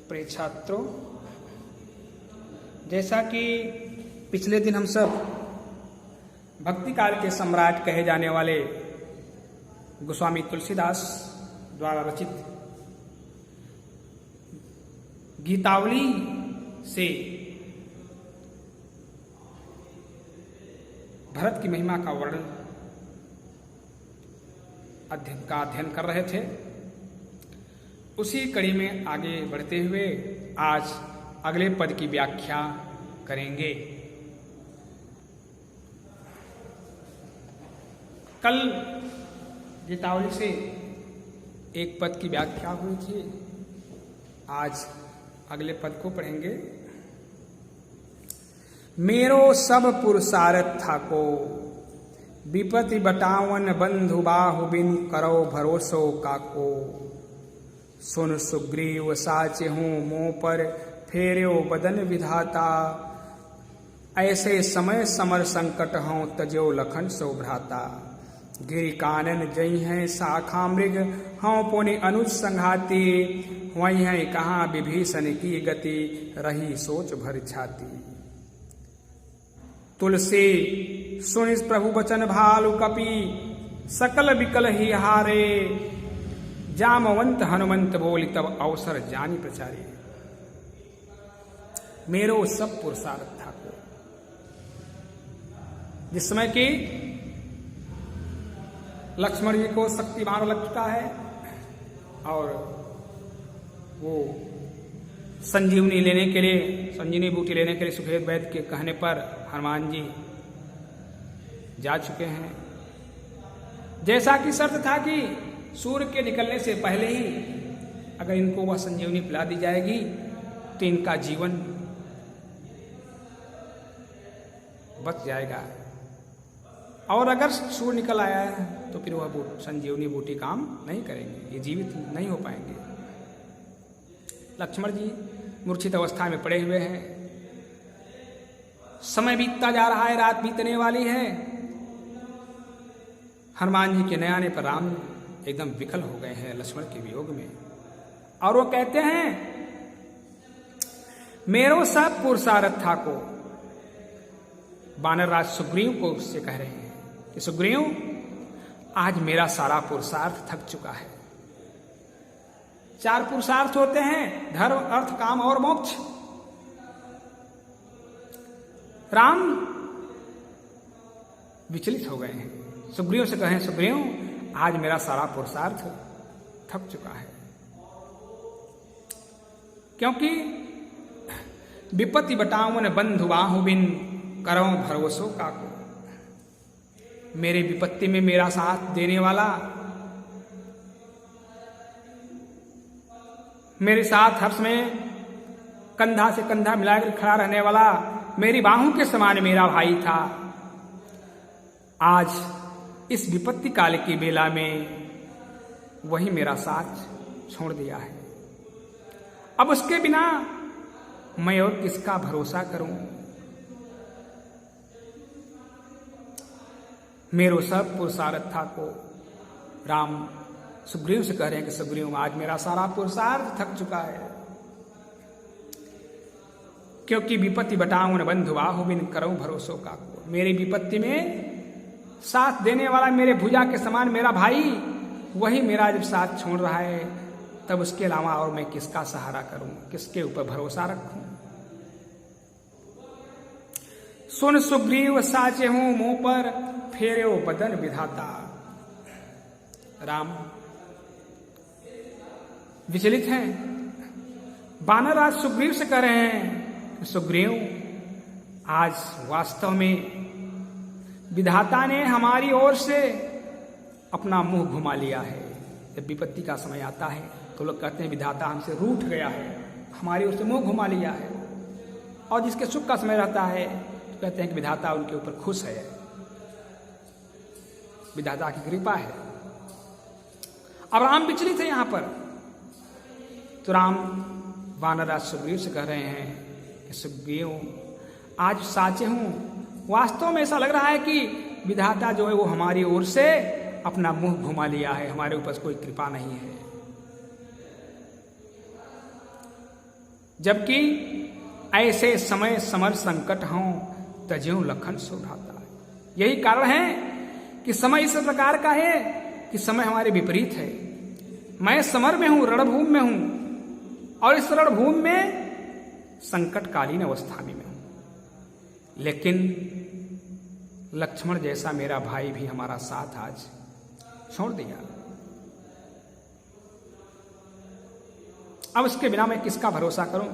प्रिय छात्रों, जैसा कि पिछले दिन हम सब भक्ति काल के सम्राट कहे जाने वाले गोस्वामी तुलसीदास द्वारा रचित गीतावली से भरत की महिमा का वर्णन अध्ययन कर रहे थे, उसी कड़ी में आगे बढ़ते हुए आज अगले पद की व्याख्या करेंगे। कल गीतावली से एक पद की व्याख्या हुई थी, आज अगले पद को पढ़ेंगे। मेरो सब पुरुषार्थ थाको, विपति बटावन बंधु बाहु बिन करो भरोसो काको। सुन सुग्रीव साचे हूँ मोह पर फेर्यो बदन विधाता। ऐसे समय समर संकट हों तजो लखन सो भ्राता। गिरि कानन जई हैं शाखा मृग हों पुनि अनुज संघाती। वही है कहाँ विभीषण की गति रही सोच भर छाती। तुलसी सुन इस प्रभु वचन भालु कपि सकल विकल ही हारे। जामवंत हनुमंत बोली तब अवसर जानी प्रचारी। मेरो सब पुरुषार्थ था को, जिस समय की लक्ष्मण जी को शक्ति मार लग चुका है और वो संजीवनी लेने के लिए, संजीवनी बूटी लेने के लिए सुखेद वैद्य के कहने पर हनुमान जी जा चुके हैं। जैसा कि शर्त था कि सूर्य के निकलने से पहले ही अगर इनको वह संजीवनी पिला दी जाएगी तो इनका जीवन बच जाएगा, और अगर सूर्य निकल आया है तो फिर वह संजीवनी बूटी काम नहीं करेंगे, ये जीवित नहीं हो पाएंगे। लक्ष्मण जी मूर्छित अवस्था में पड़े हुए हैं, समय बीतता जा रहा है, रात बीतने वाली है। हनुमान जी के नए आने पर राम एकदम विकल हो गए हैं लक्ष्मण के वियोग में, और वो कहते हैं मेरो सब पुरुषार्थ था को। वानर राज सुग्रीव को उससे कह रहे हैं कि सुग्रीव, आज मेरा सारा पुरुषार्थ थक चुका है। 4 पुरुषार्थ होते हैं, धर्म अर्थ काम और मोक्ष। राम विचलित हो गए हैं, सुग्रीव से कहें सुग्रीव, आज मेरा सारा पुरुषार्थ थक चुका है, क्योंकि विपत्ति बटावन बंधु बाहु बिन करो भरोसो काको। मेरे विपत्ति में मेरा साथ देने वाला, मेरे साथ हर्ष में कंधा से कंधा मिलाकर खड़ा रहने वाला, मेरी बाहों के समान मेरा भाई था। आज इस विपत्ति काल की बेला में वही मेरा साथ छोड़ दिया है। अब उसके बिना मैं और किसका भरोसा करूं। मेरो सब पुरुषार्थ था को राम सुग्रीव से कह रहे हैं कि सुग्रीव, आज मेरा सारा पुरुषार्थ थक चुका है, क्योंकि विपत्ति बटाऊं बंधु बाहु बिन करो भरोसो का। मेरी विपत्ति में साथ देने वाला, मेरे भुजा के समान मेरा भाई, वही मेरा जब साथ छोड़ रहा है, तब उसके अलावा और मैं किसका सहारा करूं, किसके ऊपर भरोसा रखूं। सुन सुग्रीव साचे हूं मुंह पर फेर्यो बदन विधाता। राम विचलित हैं, वानर आज सुग्रीव से कह रहे हैं, सुग्रीव, आज वास्तव में विधाता ने हमारी ओर से अपना मुंह घुमा लिया है। जब विपत्ति का समय आता है तो लोग कहते हैं विधाता हमसे रूठ गया है, हमारी ओर से मुंह घुमा लिया है, और जिसके सुख का समय रहता है तो कहते हैं कि विधाता उनके ऊपर खुश है, विधाता की कृपा है। अब राम विचलित है यहां पर, तो राम वानरराज सुग्रीव से कह रहे हैं कि सुग्रीव, आज साचे हूं, वास्तव में ऐसा लग रहा है कि विधाता जो है वो हमारी ओर से अपना मुंह घुमा लिया है, हमारे ऊपर कोई कृपा नहीं है। जबकि ऐसे समय समर संकट हों तज्यों लखन सुभ्राता। यही कारण है कि समय इस प्रकार का है कि समय हमारे विपरीत है। मैं समर में हूं, रणभूमि में हूं, और इस रणभूमि में संकटकालीन अवस्था में हूं, लेकिन लक्ष्मण जैसा मेरा भाई भी हमारा साथ आज छोड़ दिया। अब उसके बिना मैं किसका भरोसा करूं?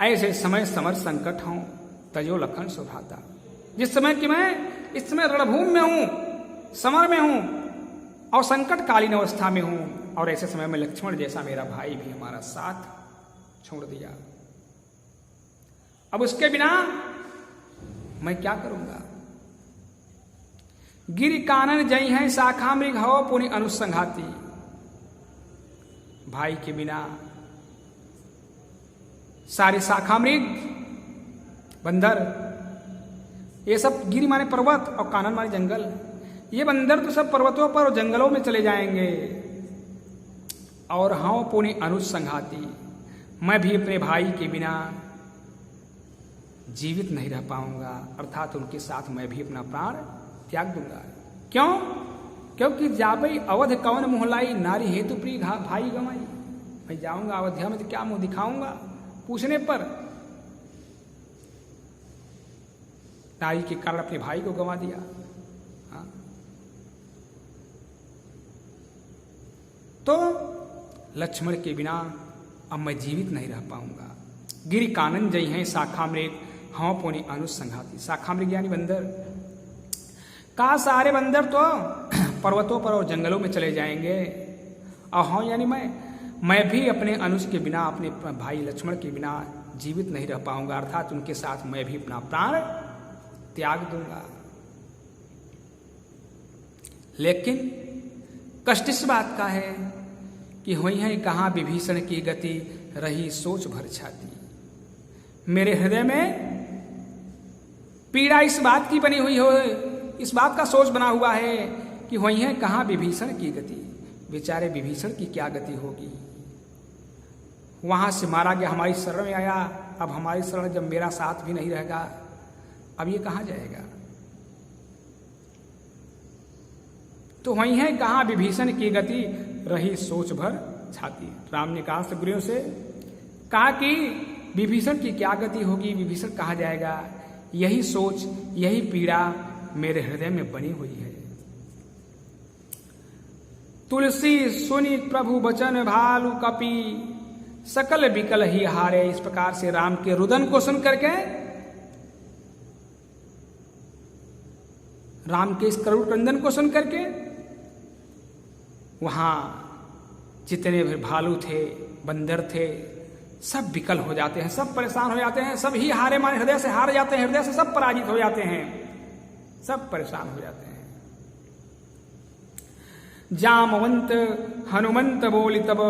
ऐसे समय समर संकट हों तजो लखन सुभ्राता। जिस समय कि मैं इस समय रणभूमि में हूं, समर में हूं और संकटकालीन अवस्था में हूं, और ऐसे समय में लक्ष्मण जैसा मेरा भाई भी हमारा साथ छोड़ दिया। अब उसके बिना मैं क्या करूंगा? गिरि कानन जई है शाखा मृग हो पुनि अनुसंघाती। भाई के बिना सारे शाखा मृग, बंदर, ये सब, गिरि माने पर्वत और कानन माने जंगल, ये बंदर तो सब पर्वतों पर और जंगलों में चले जाएंगे, और हाँ पुनि अनुसंघाती, मैं भी अपने भाई के बिना जीवित नहीं रह पाऊंगा, अर्थात उनके साथ मैं भी अपना प्राण त्याग दूंगा। क्यों? क्योंकि जाबई अवध कवन मोहलाई नारी हेतु प्रिय भाई गवाई। मैं जाऊंगा अयोध्या में तो क्या मुंह दिखाऊंगा? पूछने पर नारी के कारण अपने भाई को गंवा दिया। हाँ? तो लक्ष्मण के बिना अब मैं जीवित नहीं रह पाऊंगा। गिरि कानन जई हैं शाखा मृग हाँ पुनि अनुसंघाती। शाखा मृग यानी बंदर, का सारे बंदर तो पर्वतों पर और जंगलों में चले जाएंगे, और हाँ यानी मैं भी अपने अनुज के बिना, अपने भाई लक्ष्मण के बिना जीवित नहीं रह पाऊंगा, अर्थात उनके साथ मैं भी अपना प्राण त्याग दूंगा। लेकिन कष्ट इस बात का है कि हुई है कहाँ विभीषण की गति रही सोच भर छाती। मेरे हृदय में पीड़ा इस बात की बनी हुई हो, इस बात का सोच बना हुआ है कि हुई है कहाँ विभीषण की गति। बेचारे विभीषण की क्या गति होगी? वहां से मारा गया, हमारी शरण में आया, अब हमारी शरण जब मेरा साथ भी नहीं रहेगा, अब ये कहां जाएगा? तो वही है कहां विभीषण की गति रही सोच भर छाती। राम ने कहा सुग्रीव से, कहा कि विभीषण की क्या गति होगी, विभीषण कहां जाएगा? यही सोच, यही पीड़ा मेरे हृदय में बनी हुई है। तुलसी सुनी प्रभु बचन भालु कपि सकल विकल ही हारे। इस प्रकार से राम के रुदन को सुन करके, राम के इस करुण क्रंदन को सुन करके वहां जितने भी भालू थे, बंदर थे, सब विकल हो जाते हैं, सब परेशान हो जाते हैं, सब ही हारे माने हृदय से हार जाते हैं, हृदय से सब पराजित हो जाते हैं, सब परेशान हो जाते हैं। जामवंत हनुमंत बोली तब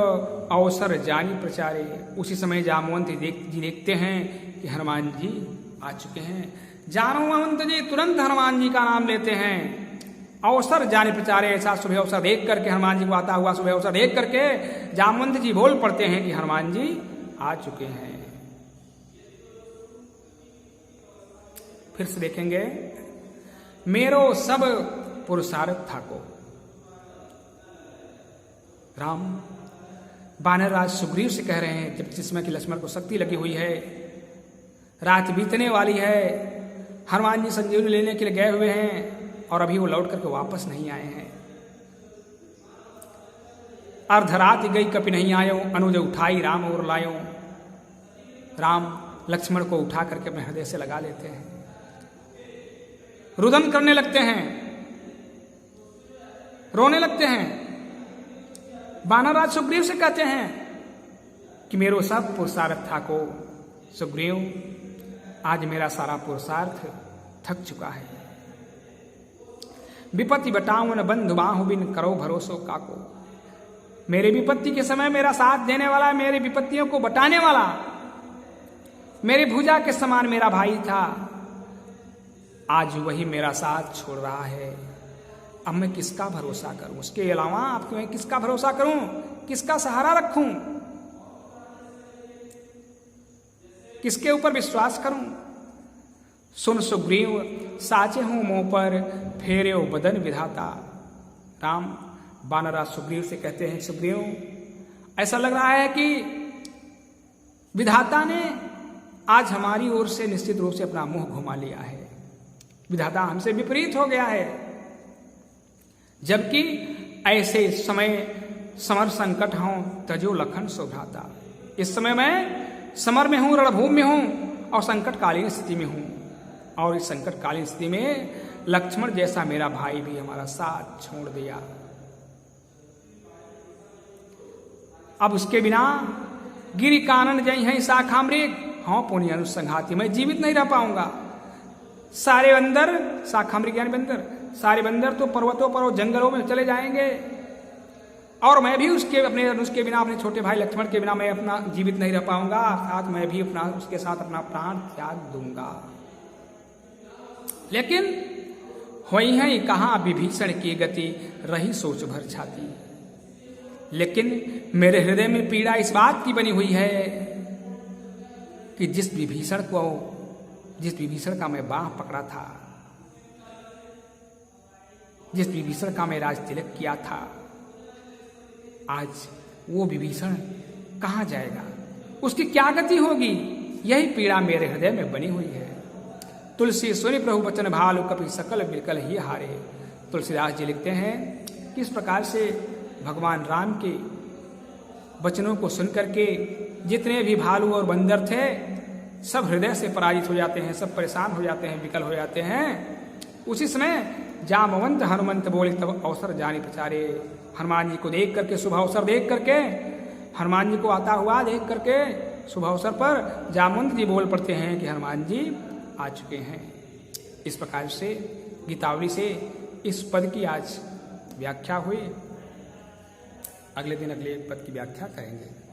अवसर जानी प्रचारे। उसी समय जामवंत जी देखते हैं कि हनुमान जी आ चुके हैं। जामवंत जी तुरंत हनुमान जी का नाम लेते हैं। अवसर जानी प्रचारे, ऐसा शुभ अवसर देख करके, हनुमान जी को आता हुआ शुभ अवसर देख करके जामवंत जी बोल पड़ते हैं कि हनुमान जी आ चुके हैं। फिर से देखेंगे, मेरो सब पुरुषार्थ थाको। राम वानरराज सुग्रीव से कह रहे हैं, जब जिसमें कि लक्ष्मण को शक्ति लगी हुई है, रात बीतने वाली है, हनुमान जी संजीवनी लेने के लिए गए हुए हैं और अभी वो लौट करके वापस नहीं आए हैं। अर्धरात गई कपि नहीं आयो, अनुज उठाई राम और लायो। राम लक्ष्मण को उठा करके अपने हृदय से लगा लेते हैं, रुदन करने लगते हैं, रोने लगते हैं। वानरराज सुग्रीव से कहते हैं कि मेरो सब पुरुषार्थ थाको। सुग्रीव, आज मेरा सारा पुरुषार्थ थक चुका है। विपत्ति बटाऊं न बंधु बाहु बिन करो भरोसो काको। मेरे विपत्ति के समय मेरा साथ देने वाला, मेरे विपत्तियों को बटाने वाला, मेरी भुजा के समान मेरा भाई था, आज वही मेरा साथ छोड़ रहा है। अब मैं किसका भरोसा करूं? उसके अलावा आपको मैं किसका भरोसा करूं? किसका सहारा रखूं? किसके ऊपर विश्वास करूं? सुन सुग्रीव साचे हूं मुंह पर फेरे बदन विधाता। राम वानरराज सुग्रीव से कहते हैं, सुग्रीव ऐसा लग रहा है कि विधाता ने आज हमारी ओर से निश्चित रूप से अपना मुंह घुमा लिया है। विधाता हमसे विपरीत हो गया है। जबकि ऐसे समय समर संकट हों तजो लखन सुभ्राता। इस समय मैं समर में हूं, रणभूमि में हूं और संकटकालीन स्थिति में हूं। और इस संकटकालीन स्थिति में लक्ष्मण जैसा मेरा भाई भी हमारा साथ छोड़ दिया। अब उसके बिना गिरि कानन जय हैं शाखामृग, हाँ पुण्य अनुसंघाती, मैं जीवित नहीं रह पाऊंगा। सारे बंदर, शाखामृग यानी बंदर, सारे बंदर तो पर्वतों पर और जंगलों में चले जाएंगे और मैं भी उसके बिना, अपने छोटे भाई लक्ष्मण के बिना मैं अपना जीवित नहीं रह पाऊंगा। साथ मैं भी उसके साथ अपना प्राण त्याग दूंगा। लेकिन होई है कहाँ विभीषण की गति, रही सोच भर छाती। लेकिन मेरे हृदय में पीड़ा इस बात की बनी हुई है कि जिस विभीषण का मैं बाह पकड़ा था, जिस विभीषण का मैं राज तिलक किया था, आज वो विभीषण कहाँ जाएगा, उसकी क्या गति होगी, यही पीड़ा मेरे हृदय में बनी हुई है। तुलसी सुनि प्रभु वचन भालु, कपि सकल बिकल ही हारे। तुलसीदास जी लिखते हैं किस प्रकार से भगवान राम के वचनों को सुनकर के जितने भी भालू और बंदर थे सब हृदय से पराजित हो जाते हैं, सब परेशान हो जाते हैं, विकल हो जाते हैं। उसी समय जामवंत हनुमंत बोले तब अवसर जाने प्रचारे। हनुमान जी को देख करके, शुभ अवसर देख करके, हनुमान जी को आता हुआ देख करके शुभ अवसर पर जामवंत जी बोल पड़ते हैं कि हनुमान जी आ चुके हैं। इस प्रकार से गीतावली से इस पद की आज व्याख्या हुई। अगले दिन अगले पद की व्याख्या करेंगे।